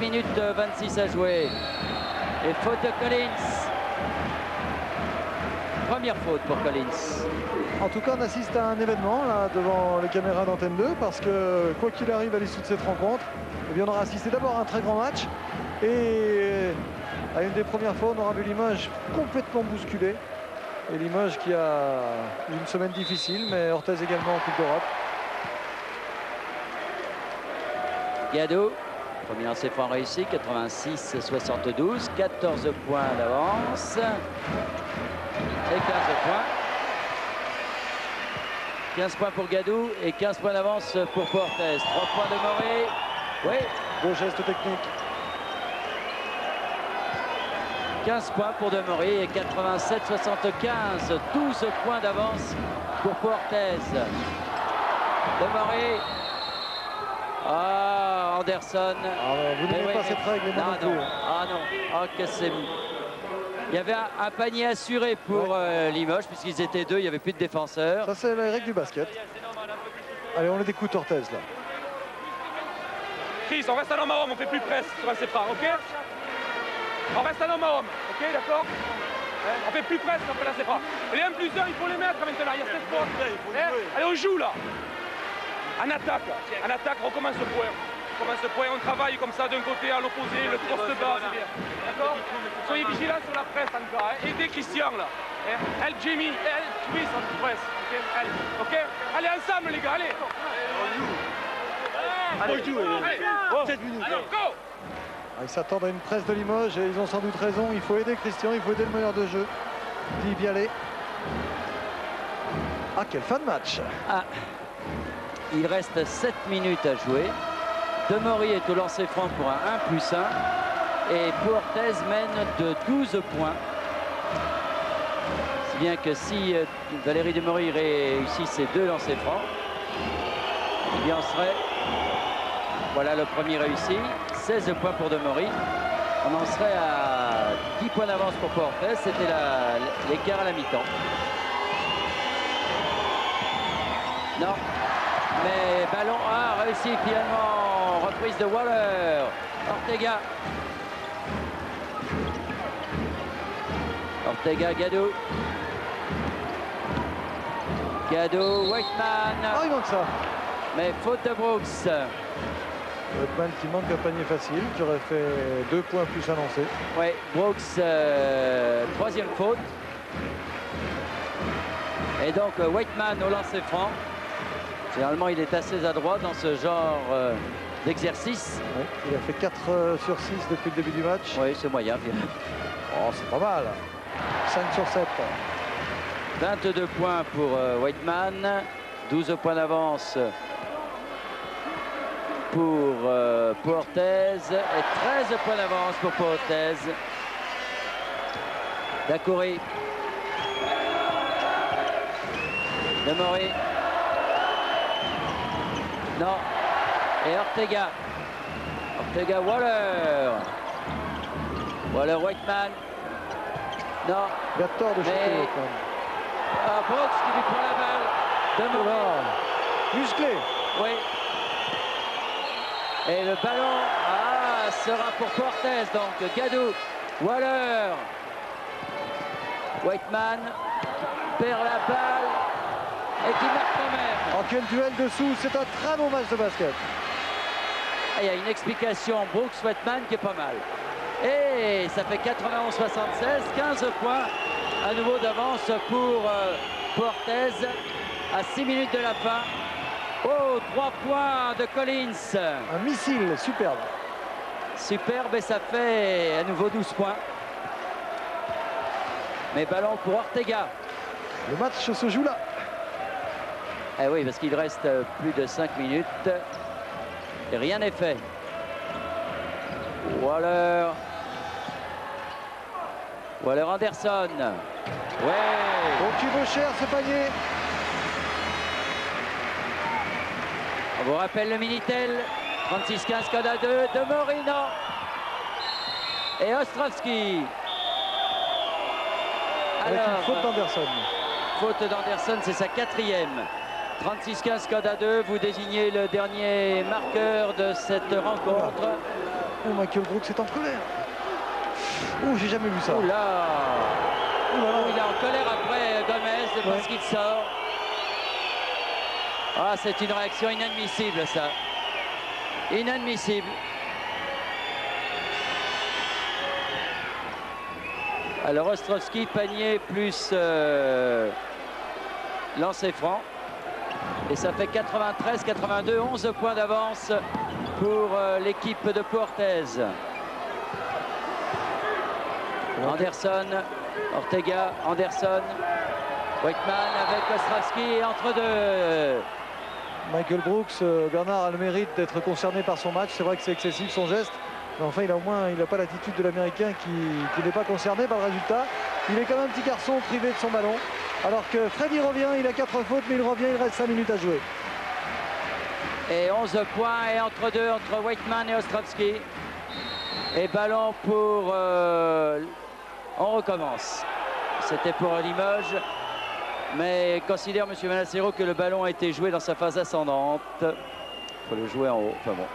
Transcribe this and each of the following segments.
minutes 26 à jouer. Et faute de Collins. Première faute pour Collins. En tout cas, on assiste à un événement là devant les caméras d'Antenne 2 parce que quoi qu'il arrive à l'issue de cette rencontre, eh bien, on aura assisté d'abord à un très grand match et à une des premières fois, on aura vu Limoges complètement bousculé. Et Limoges qui a eu une semaine difficile, mais Orthez également en Coupe d'Europe. Gadot, premier lancer franc réussi, 86-72, 14 points d'avance. Et 15 points. 15 points pour Gadou et 15 points d'avance pour Portez. 3 points de Moré. Oui. Beau geste technique. 15 points pour Demoré et 87-75. 12 points d'avance pour Portez. Demoré. Ah, Anderson. Vous n'aimez pas cette règle, non plus. Ah non. Ah, que c'est... Il y avait un panier assuré pour Limoges, puisqu'ils étaient deux, il n'y avait plus de défenseurs. Ça, c'est la règle du basket. Allez, on les écoute, Orthez, là. Chris, on reste à l'homme à homme, on fait plus presse sur un séparat, ok? On reste à l'homme à homme, ok, d'accord? On fait plus presse quand on fait la séparat. Et les 1 plus 1, il faut les mettre maintenant, il y a 7 points. Allez, on joue, là. En attaque, on recommence le point. On travaille comme ça d'un côté à l'opposé, le poste bas, c'est bien. D'accord? Soyez vigilants sur la presse encore. Hein. Aidez Christian là. Hein. Help Jamie, help Chris en presse. Ok? Help. Ok? Allez ensemble les gars, allez. Allez, go! Ils s'attendent à une presse de Limoges et ils ont sans doute raison. Il faut aider Christian, il faut aider le meneur de jeu, dit Vialet. Ah, quelle fin de match! Ah. Il reste 7 minutes à jouer. Demoré est au lancer franc pour un 1+1 et Portez mène de 12 points. Si bien que si Valérie Demoré réussit ses 2 lancers francs, eh bien on serait... Voilà le premier réussi, 16 points pour Demoré. On en serait à 10 points d'avance pour Portez, c'était l'écart à la mi-temps. Non. Mais ballon A réussi finalement, reprise de Waller, Ortega. Ortega, Gadot. Gadot, Whiteman. Ah, il manque ça. Mais faute de Brooks. Whiteman qui manque un panier facile, qui aurait fait 2 points plus à lancer. Oui, Brooks, troisième faute. Et donc Whiteman au lancer franc. Généralement, il est assez adroit dans ce genre d'exercice. Oui, il a fait 4 sur 6 depuis le début du match. Oui, c'est moyen. Oh, c'est pas mal. 5 sur 7. 22 points pour Whiteman. 12 points d'avance pour Portez. Et 13 points d'avance pour Portez. Dacouré. Demoré. Non. Et Ortega. Ortega, Waller. Waller, Whiteman. Non. Il a tort de shooter Whiteman. Brooks qui lui prend la balle. Demoré. Musclé. Oui. Et le ballon sera pour Portez. Donc Gadou, Waller. Whiteman perd la balle. Et qui marque quand même. Oh, quel duel dessous, c'est un très bon match de basket. Il y a une explication, Brooks Whiteman qui est pas mal. Et ça fait 91-76, 15 points à nouveau d'avance pour Portez à 6 minutes de la fin. Oh, 3 points de Collins. Un missile, superbe. Superbe et ça fait à nouveau 12 points. Mais ballon pour Ortega. Le match se joue là. Eh oui, parce qu'il reste plus de 5 minutes. Et rien n'est fait. Waller. Waller Anderson. Ouais. Donc il vaut cher ce panier. On vous rappelle le Minitel. 36-15 code à 2 de Morino. Et Ostrovski. Avec une faute d'Anderson. Faute d'Anderson, c'est sa 4e. 36-15 code à 2, vous désignez le dernier marqueur de cette rencontre. Oh, Michael Brooks est en colère. Oh, j'ai jamais vu ça. Ouh là. Oh là là. Il est en colère après Gomez parce qu'il sort. Ah, c'est une réaction inadmissible, ça. Inadmissible. Alors Ostrovsky, panier plus lancer franc. Et ça fait 93-82, 11 points d'avance pour l'équipe de Puertez. Anderson, Ortega, Anderson, Wakeman avec Ostrovsky et entre deux. Michael Brooks, Bernard a le mérite d'être concerné par son match. C'est vrai que c'est excessif son geste. Mais enfin, il a au moins il n'a pas l'attitude de l'Américain qui n'est pas concerné par le résultat. Il est comme un petit garçon privé de son ballon. Alors que Freddy revient, il a 4 fautes, mais il revient, il reste 5 minutes à jouer. Et 11 points et entre deux, entre Wakeman et Ostrovsky. Et ballon pour... on recommence. C'était pour Limoges. Mais considère M. Manassero que le ballon a été joué dans sa phase ascendante. Il faut le jouer en haut. Enfin bon.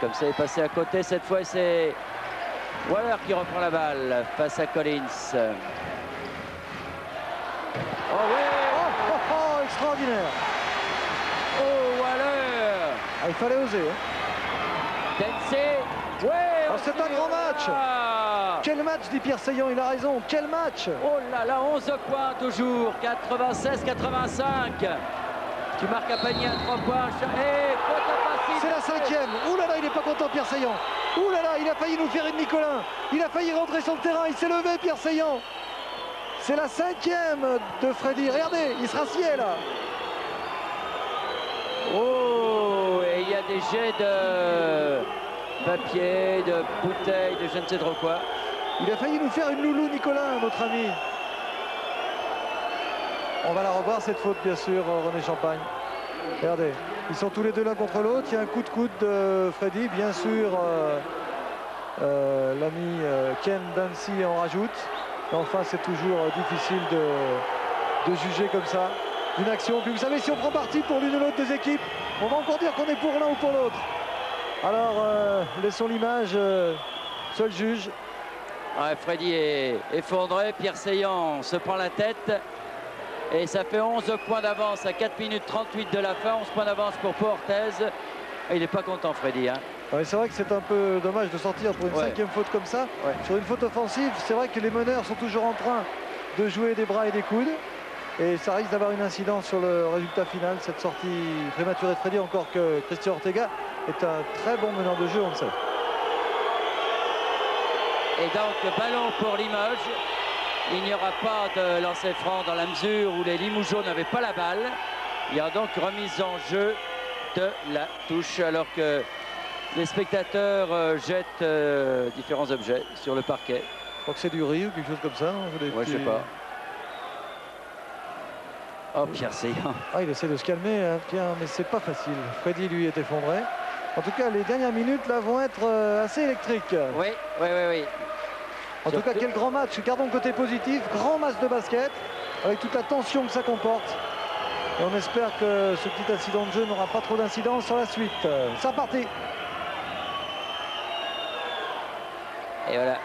Comme ça, il est passé à côté. Cette fois, c'est Waller qui reprend la balle face à Collins. Oh oui! Oh, extraordinaire! Oh, Waller! Ah, il fallait oser. Dempsey! Ouais! Oh, c'est un grand match! Quel match, dit Pierre Seillant, il a raison. Quel match! Oh là là, 11 points toujours. 96-85. Qui marque un panier à 3 points. C'est la 5e. Ouh là là, il n'est pas content, Pierre Seillant. Ouh là là, il a failli nous faire une Nicolin. Il a failli rentrer sur le terrain. Il s'est levé, Pierre Seillant. C'est la 5e de Freddy. Regardez, il se rassied là. Oh, et il y a des jets de papier, de bouteilles, de je ne sais trop quoi. Il a failli nous faire une loulou, Nicolin, notre ami. On va la revoir, cette faute, bien sûr, René Champagne. Regardez, ils sont tous les deux l'un contre l'autre. Il y a un coup de coude de Freddy, bien sûr. L'ami Ken Dancy en rajoute. Et enfin, c'est toujours difficile de juger comme ça d'une action. Puis vous savez, si on prend parti pour l'une ou l'autre des équipes, on va encore dire qu'on est pour l'un ou pour l'autre. Alors, laissons l'image, seul juge. Ouais, Freddy est effondré. Pierre Seillant se prend la tête. Et ça fait 11 points d'avance à 4 minutes 38 de la fin. 11 points d'avance pour Puertez. Et il n'est pas content, Freddy. Hein. Ouais, c'est vrai que c'est un peu dommage de sortir pour une 5e faute comme ça. Ouais. Sur une faute offensive, c'est vrai que les meneurs sont toujours en train de jouer des bras et des coudes. Et ça risque d'avoir une incidence sur le résultat final, cette sortie prématurée de Freddy, encore que Christian Ortega est un très bon meneur de jeu, on le sait. Et donc, ballon pour Limoges. Il n'y aura pas de lancer franc dans la mesure où les Limougeaux n'avaient pas la balle. Il y a donc remise en jeu de la touche alors que les spectateurs jettent différents objets sur le parquet. Je crois que c'est du riz ou quelque chose comme ça. Ouais, je sais pas. Oh, Pierre Seillant. Ah, il essaie de se calmer, hein, Pierre, mais c'est pas facile. Freddy, lui, est effondré. En tout cas, les dernières minutes, là, vont être assez électriques. Oui, oui, oui, oui. En tout cas, quel grand match. Gardons le côté positif. Grand match de basket, avec toute la tension que ça comporte. Et on espère que ce petit incident de jeu n'aura pas trop d'incidence sur la suite. C'est reparti. Et voilà,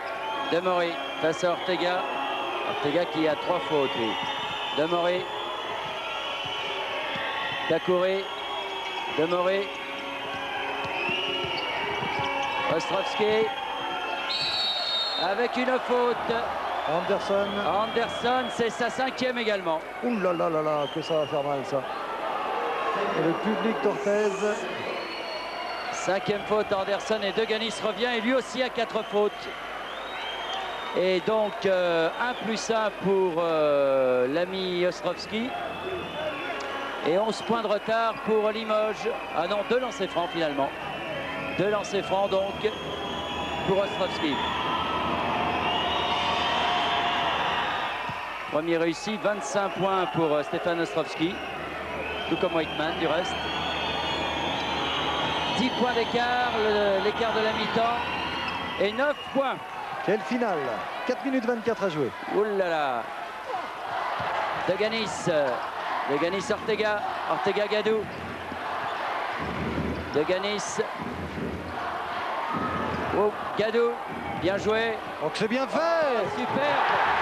Demoré face à Ortega. Ortega qui a 3 fautes, lui. Demoré. Dakouré. Demoré. Ostrovsky. Avec une faute. Anderson. Anderson, c'est sa 5e également. Ouh là là là là, que ça va faire mal, ça. Et le public Tortez. 5e faute, Anderson, et Deganis revient et lui aussi a 4 fautes. Et donc 1+1 pour l'ami Ostrovsky. Et 11 points de retard pour Limoges. Ah non, 2 lancers francs finalement. 2 lancers francs donc pour Ostrovsky. Premier réussi, 25 points pour Stéphane Ostrovsky. Tout comme Wakeman du reste. 10 points d'écart, l'écart de la mi-temps. Et 9 points. Quelle finale. 4 minutes 24 à jouer. Ouh là là. Deganis Ortega. Ortega Gadou. de Ganis. Oh, Gadou, bien joué. Donc c'est bien fait. Superbe.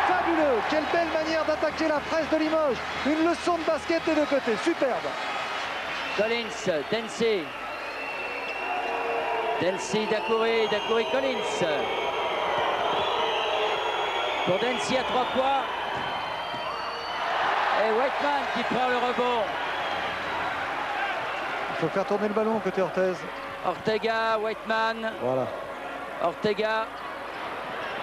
Fabuleux. Quelle belle manière d'attaquer la presse de Limoges. Une leçon de basket des deux côtés. Superbe. Collins, Dempsey. Dempsey, Dacoury, Dacoury, Collins. Pour Dempsey à 3 points. Et Whiteman qui prend le rebond. Il faut faire tourner le ballon côté Orthez. Ortega, Whiteman. Voilà. Ortega.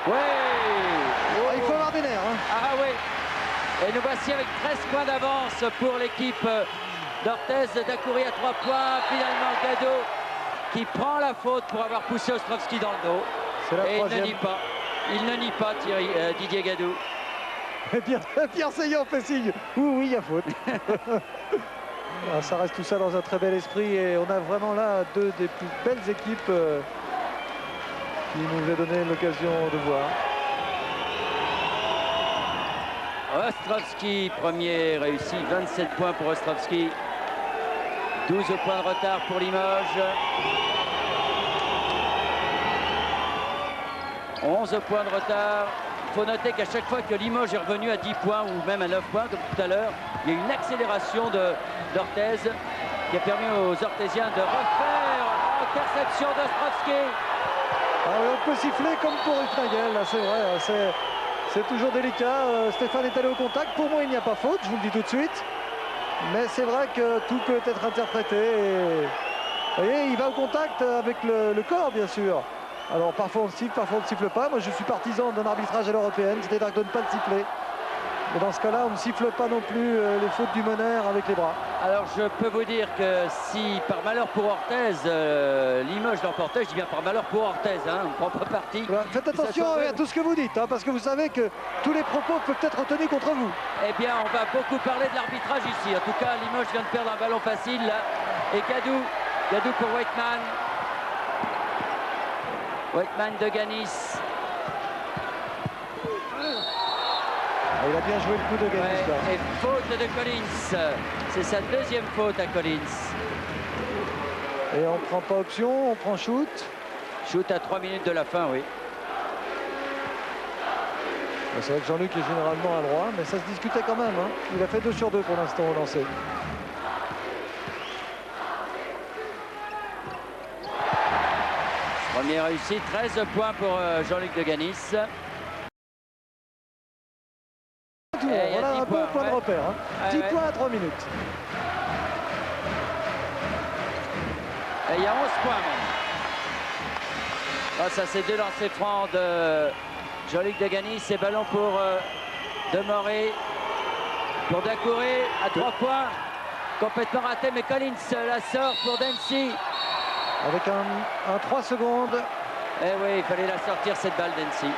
Oui. Oh, il faut avoir des nerfs. Hein. Ah oui. Et nous voici avec 13 points d'avance pour l'équipe d'Orthez. Dacoury à 3 points. Finalement, Gadou qui prend la faute pour avoir poussé Ostrovski dans le dos. C'est la et troisième. il ne nie pas. Il ne nie pas Didier Gadou. Et Pierre Seillant fait signe. Oui, il y a faute. Ça reste tout ça dans un très bel esprit et on a vraiment là deux des plus belles équipes qui nous a donné l'occasion de voir. Ostrovski, premier réussi, 27 points pour Ostrovski. 12 points de retard pour Limoges. 11 points de retard. Il faut noter qu'à chaque fois que Limoges est revenu à 10 points ou même à 9 points, comme tout à l'heure, il y a eu une accélération d'Orthez qui a permis aux Orthésiens de refaire interception d'Ostrovski. Ah oui, on peut siffler comme pour Hufnagel, là c'est vrai, c'est toujours délicat. Stéphane est allé au contact, pour moi il n'y a pas faute, je vous le dis tout de suite. Mais c'est vrai que tout peut être interprété. Et... vous voyez, il va au contact avec le corps bien sûr. Alors parfois on le siffle, parfois on ne siffle pas. Moi je suis partisan d'un arbitrage à l'européenne, c'est-à-dire de ne pas le siffler. Mais dans ce cas-là, on ne siffle pas non plus les fautes du meneur avec les bras. Alors je peux vous dire que si par malheur pour Orthez, Limoges l'emportait, je dis bien par malheur pour Orthez, hein, on ne prend pas parti. Voilà, faites attention à tout ce que vous dites, hein, parce que vous savez que tous les propos peuvent être retenus contre vous. Eh bien, on va beaucoup parler de l'arbitrage ici. En tout cas, Limoges vient de perdre un ballon facile là. Et Gadou pour Whiteman. Whiteman de Ganis. Il a bien joué le coup de Ganis. Ouais, et faute de Collins. C'est sa deuxième faute à Collins. Et on prend pas option, on prend shoot. Shoot à 3 minutes de la fin, oui. C'est vrai que Jean-Luc est généralement à droit, mais ça se discutait quand même. Hein. Il a fait 2 sur 2 pour l'instant au lancer. Première réussite, 13 points pour Jean-Luc de Ganis. Voilà un bon point de repère. Hein. 10 points à 3 minutes. Et il y a 11 points même. Grâce à ces 2 lancers francs de Jean-Luc de Ganis. Et ballon pour Demoré. Pour Dacoury à 3 points. Complètement raté, mais Collins la sort pour Dempsey. Avec un 3 secondes. Eh oui, il fallait la sortir cette balle Dempsey.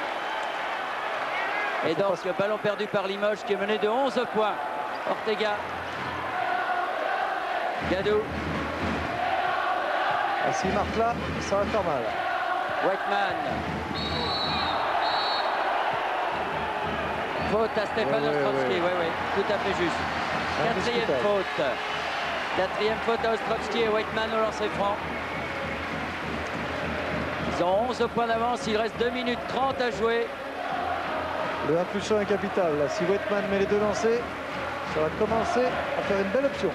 Et donc, ballon perdu par Limoges qui est mené de 11 points. Ortega. Gadou. S'il marque là, ça va faire mal. Whiteman. Faute à Stéphane Ostrovski. Oui, tout à fait juste. Quatrième faute. Quatrième faute à Ostrovski et Whiteman au lancer franc. Ils ont 11 points d'avance. Il reste 2 minutes 30 à jouer. Le 1+1 est capital. Là, si Whiteman met les 2 lancers, ça va commencer à faire une belle option.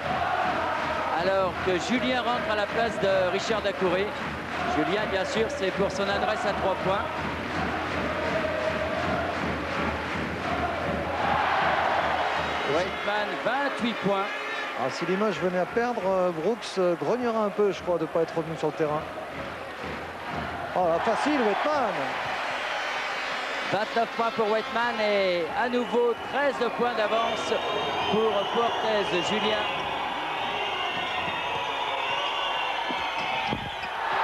Alors que Julien rentre à la place de Richard Dacoury. Julien, bien sûr, c'est pour son adresse à 3 points. Whiteman, 28 points. Alors, si Limoges venait à perdre, Brooks grognera un peu, je crois, de ne pas être revenu sur le terrain. Oh, facile, Whiteman. 29 points pour Whiteman et à nouveau 13 points d'avance pour Orthez. Julien.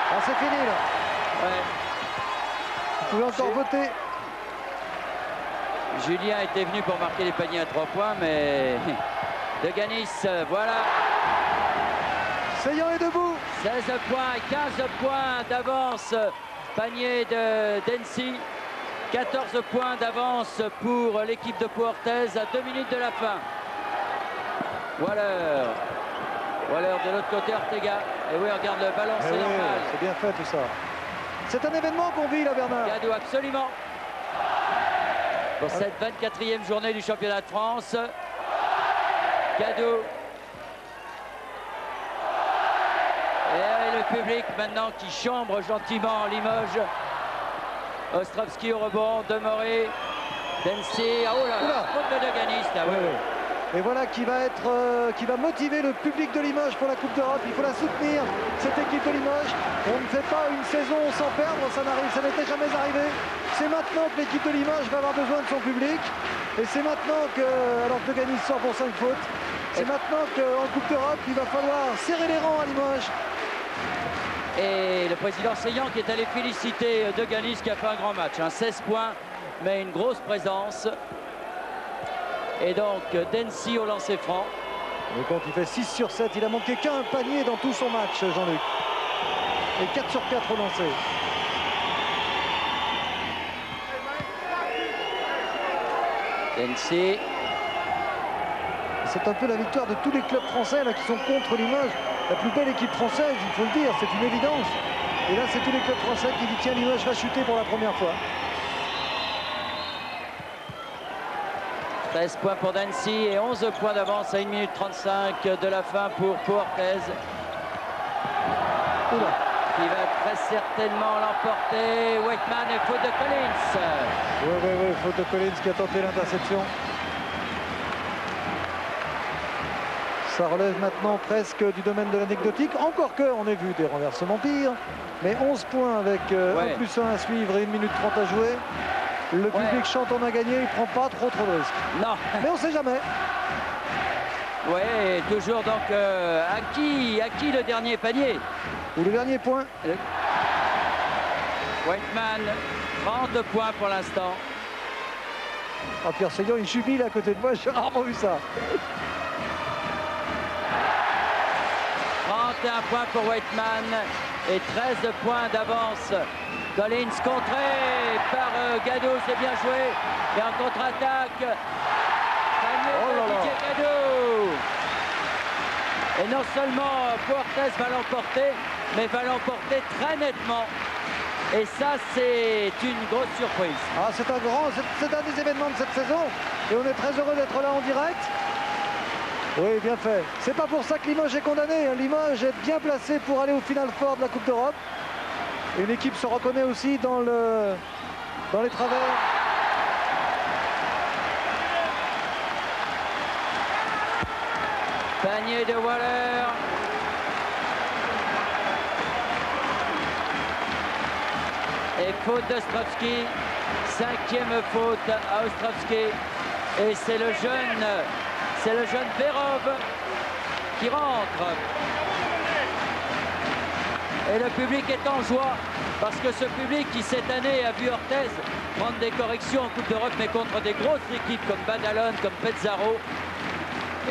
Ah, c'est fini là. Ouais. Vous pouvez encore voter. Julien était venu pour marquer les paniers à 3 points, mais de Ganis, voilà. Seillant est debout. 16 points et 15 points d'avance. Panier de Dempsey. 14 points d'avance pour l'équipe de Pau Orthez à 2 minutes de la fin. Waller. Ou alors de l'autre côté Ortega. Et oui, regarde le ballon, c'est normal. C'est bien fait tout ça. C'est un événement qu'on vit là, Bernard. Gadou, absolument. Pour cette 24e journée du championnat de France. Gadou. Et le public maintenant qui chambre gentiment Limoges. Ostrovski au rebond, Demoré, Dempsey. Oh là là, faute de Deganis là, oui. Et voilà qui va motiver le public de Limoges pour la Coupe d'Europe. Il faut la soutenir, cette équipe de Limoges. On ne fait pas une saison sans perdre, ça n'était jamais arrivé. C'est maintenant que l'équipe de Limoges va avoir besoin de son public. Et c'est maintenant que, alors que Deganis sort pour 5 fautes, c'est maintenant qu'en Coupe d'Europe, il va falloir serrer les rangs à Limoges. Et le président Seillant qui est allé féliciter Deganis qui a fait un grand match. 16 points, mais une grosse présence. Et donc Dempsey au lancer franc. Le compte il fait 6 sur 7. Il a manqué qu'un panier dans tout son match, Jean-Luc. Et 4 sur 4 au lancer. Dempsey. C'est un peu la victoire de tous les clubs français là, qui sont contre Limoges. La plus belle équipe française, il faut le dire, c'est une évidence. Et là, c'est tous les clubs français qui disent tiens, Limoges va chuter pour la première fois. 13 points pour Dempsey et 11 points d'avance à 1 minute 35 de la fin pour Orthez. Qui va très certainement l'emporter. Wakeman et faute de Collins. Oui, faute de Collins qui a tenté l'interception. Ça relève maintenant presque du domaine de l'anecdotique. Encore que, on a vu des renversements pires. Mais 11 points avec 1+1 à suivre et 1 minute 30 à jouer. Le public chante on a gagné, il prend pas trop de risques. Non. Mais on sait jamais. Oui, toujours donc à qui le dernier panier? Ou le dernier point. Wakeman, 30 points pour l'instant. Ah, Pierre Seillant, il jubile à côté de moi, j'ai rarement vu ça. 31 points pour Wakeman et 13 points d'avance. Collins contré par Gadou, c'est bien joué. Et en contre-attaque, Gadou. Et non seulement Orthez va l'emporter, mais va l'emporter très nettement. Et ça, c'est une grosse surprise. Ah, c'est un des événements de cette saison. Et on est très heureux d'être là en direct. Oui, bien fait. C'est pas pour ça que Limoges est condamné. Limoges est bien placé pour aller au final fort de la Coupe d'Europe. Et l'équipe se reconnaît aussi dans les travers. Panier de Waller. Et faute d'Ostrovski. 5e faute à Ostrovski. Et c'est le jeune Verov qui rentre. Et le public est en joie parce que ce public qui cette année a vu Orthez prendre des corrections en Coupe d'Europe mais contre des grosses équipes comme Badalone, comme Pezzaro,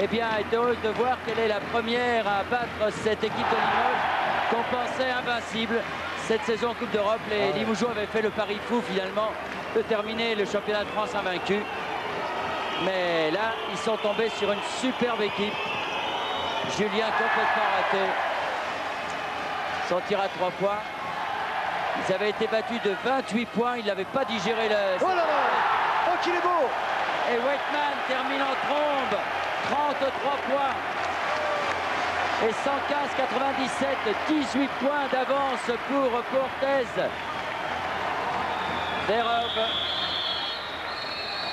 eh bien est heureux de voir qu'elle est la première à battre cette équipe de Limoges qu'on pensait invincible. Cette saison en Coupe d'Europe, les Limougeaux avaient fait le pari fou finalement de terminer le championnat de France invaincu. Mais là, ils sont tombés sur une superbe équipe. Julien complètement raté. Son tir à 3 points. Ils avaient été battus de 28 points. Ils n'avaient pas digéré le... Oh là là! Oh, qu'il est beau! Et Wakeman termine en trombe. 33 points. Et 115-97. 18 points d'avance pour Orthez. Verov.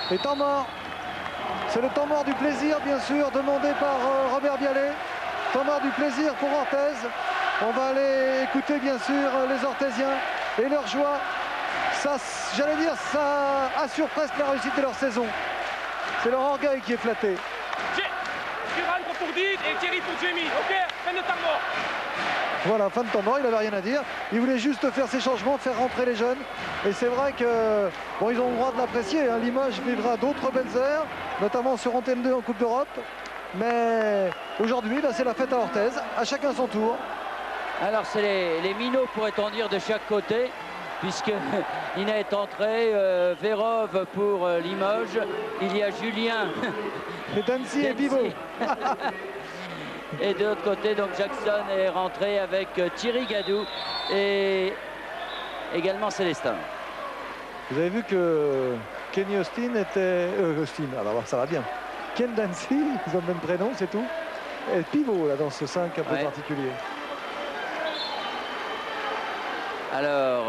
Et temps mort. C'est le temps mort du plaisir, bien sûr, demandé par Robert Bialet. Temps mort du plaisir pour Orthez. On va aller écouter, bien sûr, les Orthésiens et leur joie. Ça, j'allais dire, ça assure presque la réussite de leur saison. C'est leur orgueil qui est flatté. Tu rentres pour Did et Thierry pour Jamie, ok? Fin de temps mort. Voilà, fin de temps mort, il n'avait rien à dire. Il voulait juste faire ses changements, faire rentrer les jeunes. Et c'est vrai que, bon, ils ont le droit de l'apprécier. Hein. Limoges vivra d'autres belles heures, notamment sur Antenne 2 en Coupe d'Europe. Mais aujourd'hui, c'est la fête à Orthez, à chacun son tour. Alors c'est les minots, pourrait-on dire, de chaque côté, puisque Nina est entré, Verov pour Limoges, il y a Julien. Et Dempsey et Pivot. Et de l'autre côté, donc Jackson est rentré avec Thierry Gadou et également Célestin. Vous avez vu que Kenny Austin était... Austin, alors ça va bien. Ken Dancy, ils ont le même prénom, c'est tout. Et pivot là dans ce 5 un peu particulier. Alors...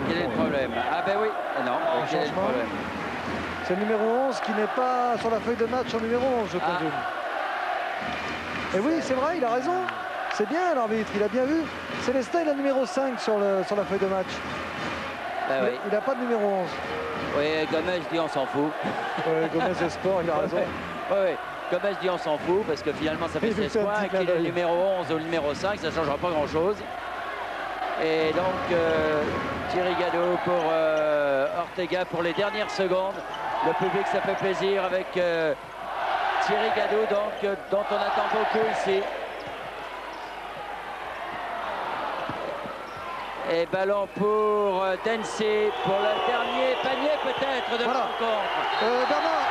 quel est le problème? Ah ben oui, non, quel est le problème? C'est le numéro 11 qui n'est pas sur la feuille de match en numéro 11, je présume. Et oui, c'est vrai, il a raison. C'est bien l'arbitre, il a bien vu. Célestin, il a le numéro 5 sur la feuille de match. Ben oui. Il n'a pas de numéro 11. Oui, Gomez dit on s'en fout. Ouais, Gomez est sport, il a raison. Oui, Gomez dit on s'en fout parce que finalement ça fait 16 points. Qu'il est le numéro 11 ou le numéro 5, ça ne changera pas grand-chose. Et donc Thierry Gadou pour Ortega pour les dernières secondes. Le public, ça fait plaisir avec Thierry Gadou, donc, dont on attend beaucoup ici. Et ballon pour Dancy pour le dernier panier peut-être de la rencontre. Bernard.